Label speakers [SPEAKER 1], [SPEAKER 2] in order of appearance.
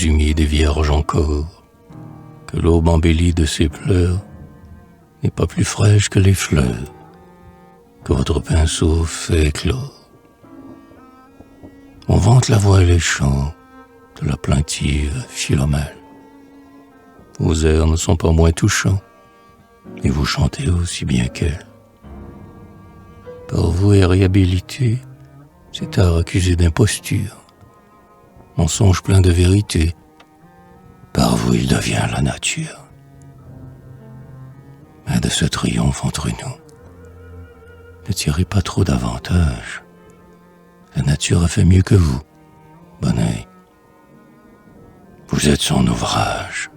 [SPEAKER 1] humides et vierges encore, que l'aube embellie de ses pleurs n'est pas plus fraîche que les fleurs que votre pinceau fait éclore. On vante la voix et les chants de la plaintive Philomèle. Vos airs ne sont pas moins touchants, et vous chantez aussi bien qu'elle. Par variabilité, c'est art accusé d'imposture, mensonge plein de vérité, par vous il devient la nature. Mais de ce triomphe entre nous, ne tirez pas trop d'avantage. La nature a fait mieux que vous, bon oeil. Vous êtes son ouvrage.